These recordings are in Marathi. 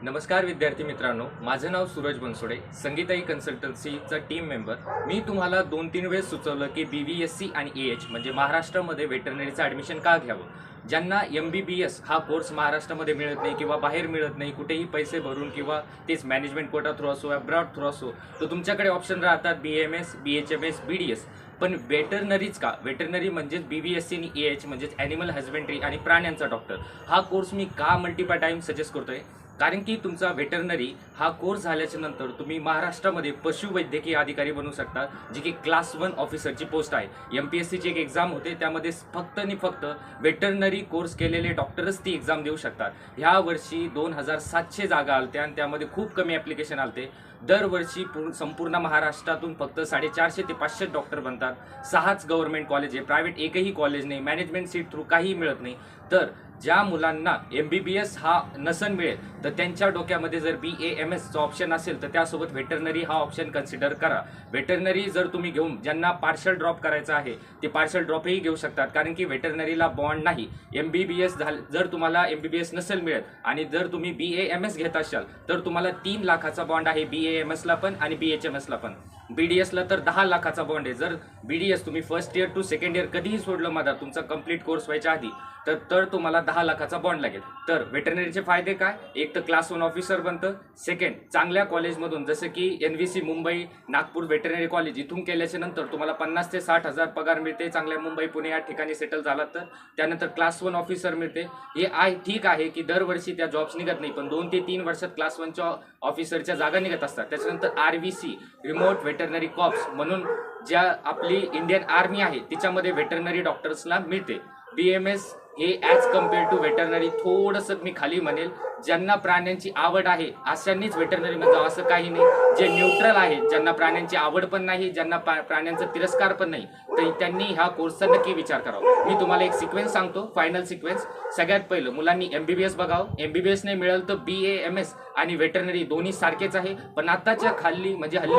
नमस्कार विद्यार्थी मित्रांनो, माझं नाव सूरज बनसोडे, संगीताई कन्सल्टन्सीचा टीम मेंबर। मी तुम्हाला 2-3 वेळेस सुचवलं की BVSC आणि AH म्हणजे महाराष्ट्रामध्ये वेटरनरीचं ॲडमिशन का घ्यावं। ज्यांना MBBS हा कोर्स महाराष्ट्रामध्ये मिळत नाही किंवा बाहेर मिळत नाही, कुठेही पैसे भरून किंवा तेच मॅनेजमेंट कोटा थ्रू असो, अब्रॉड थ्रू असो, तर तुमच्याकडे ऑप्शन राहतात BAMS, BHMS, BDS। पण वेटरनरीच का? वेटरनरी म्हणजेच BVSC आणि AH म्हणजेच ॲनिमल हजबेंड्री आणि प्राण्यांचा डॉक्टर हा कोर्स मी का मल्टिपल टाइम सजेस्ट करतोय, कारण की तुमचा वेटरनरी हा कोर्स झाल्याच्या नंतर तुम्ही महाराष्ट्रामध्ये पशुवैद्यकीय अधिकारी बनू शकता, जी की क्लास 1 ऑफिसरची पोस्ट आहे। MPSCची एक एक्झाम होते, त्यामध्ये फक्त आणि फक्त वेटरनरी कोर्स केलेले डॉक्टरच ती एक्झाम देऊ शकतात। ह्या वर्षी 2700 जागा आलत्या आणि त्यामध्ये खूप कमी ॲप्लिकेशन आलते। दरवर्षी संपूर्ण महाराष्ट्रातून फक्त 450 ते 500 डॉक्टर बनतात। 6च गव्हर्नमेंट कॉलेज आहे, प्रायव्हेट एकही कॉलेज नाही, मॅनेजमेंट सीट थ्रू काही मिळत नाही। तर ज्या मुलांना MBBS हा नसन मिळेल तर त्यांच्या डोक्यामध्ये जर BAMSचा ऑप्शन असेल तर त्यासोबत वेटरनरी हा ऑप्शन कन्सिडर करा। वेटरनरी जर तुम्ही घेऊन ज्यांना पार्शल ड्रॉप करायचं आहे ते पार्शल ड्रॉपही घेऊ शकतात, कारण की वेटरनरीला बॉन्ड नाही। MBBS जर तुम्हाला MBBS नसेल मिळत आणि जर तुम्ही BAMS घेत असाल तर तुम्हाला 3 लाखाचा बॉन्ड आहे BAMSला पण आणि BHMSला पण। BDSला तर 10 लाखाचा बॉन्ड आहे। जर BDS तुम्ही first year to second year कधीही सोडलं माझा तुमचा कंप्लीट कोर्स व्हायच्या आधी तर तुम्हाला 10 लाखाचा बॉन्ड लागेल। तर वेटरनरीचे फायदे काय? एक तर क्लास 1 ऑफिसर बनतं, सेकंड चांगल्या कॉलेजमधून जसं की NVC Mumbai, Nagpur veterinary college इथून केल्याच्या नंतर तुम्हाला 50 ते 60 हजार पगार मिळते। चांगल्या मुंबई पुणे या ठिकाणी सेटल झालात तर त्यानंतर क्लास 1 ऑफिसर मिळते। हे ठीक आहे की दरवर्षी त्या जॉब्स निघत नाही, पण 2 ते 3 वर्षात क्लास 1च्या ऑफिसरच्या जागा निघत असतात। त्याच्यानंतर RVC रिमोट वेटरनरी कॉप्स म्हणून ज्या आपली इंडियन आर्मी आहे तिच्यामध्ये वेटरनरी डॉक्टर्सला मिळते। BMS हे ॲज कम्पेअर टू वेटरनरी थोडंसं मी खाली म्हणेल, ज्यांना प्राण्यांची आवड आहे अशांनीच वेटरनरीमध्ये जावं असं काही नाही। जे न्यूट्रल आहेत, ज्यांना प्राण्यांची आवड पण नाही, ज्यांना प्राण्यांचा तिरस्कार पण नाही, तर त्यांनी ह्या कोर्सचा नक्की विचार करावा। मी तुम्हाला एक सिक्वेन्स सांगतो, फायनल सिक्वेन्स। सगळ्यात पहिलं मुलांनी MBBS बघावं, MBBS नाही मिळेल तर BAMS आणि वेटरनरी दोन्ही सारखेच आहे। पण आताच्या हल्ली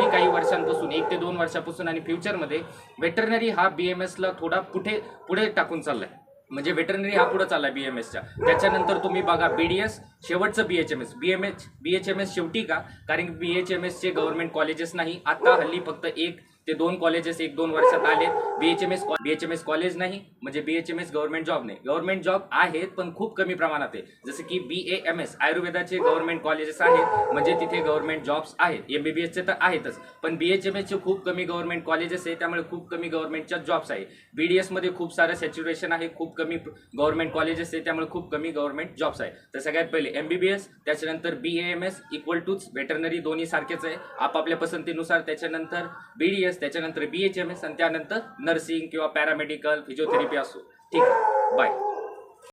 काही वर्षांपासून 1 ते 2 वर्षापासून आणि फ्युचरमध्ये वेटरनरी हा BMSला थोडा पुढे टाकून चाललाय, म्हणजे वेटरनरी हा पुढे चाललाय BMSच्या। त्याच्यानंतर तुम्ही बघा BDS, शेवटचं BHMS शेवटी का? कारण की BHMSचे गव्हर्नमेंट कॉलेजेस नाही, आता हल्ली फक्त 1 ते 2 कॉलेजेस 1-2 वर्षात आले। BHMS कॉलेज नाही म्हणजे BHMS गव्हर्नमेंट जॉब नाही। गव्हर्नमेंट जॉब आहेत पण खूप कमी प्रमाणात आहे, जसं की BAMS आयुर्वेदाचे गव्हर्नमेंट कॉलेजेस आहेत, म्हणजे तिथे गव्हर्नमेंट जॉब्स आहेत। MBBSचे तर आहेतच, पण BHMSचे खूप कमी गव्हर्नमेंट कॉलेजेस आहे, त्यामुळे खूप कमी गव्हर्नमेंटच्या जॉब्स आहे। BDS मध्ये खूप सारं सॅच्युरेशन आहे, खूप कमी गव्हर्नमेंट कॉलेजेस आहे, त्यामुळे खूप कमी गव्हर्नमेंट जॉब्स आहे। तर सगळ्यात पहिले MBBS, त्याच्यानंतर BAMS इक्वल टूच वेटरनरी दोन्ही सारखेच आहे आपापल्या पसंतीनुसार। त्याच्यानंतर BDS, त्याच्यानंतर BHMS आणि त्यानंतर नर्सिंग किंवा पॅरामेडिकल, फिजिओथेरपी असो। ठीक आहे, बाय।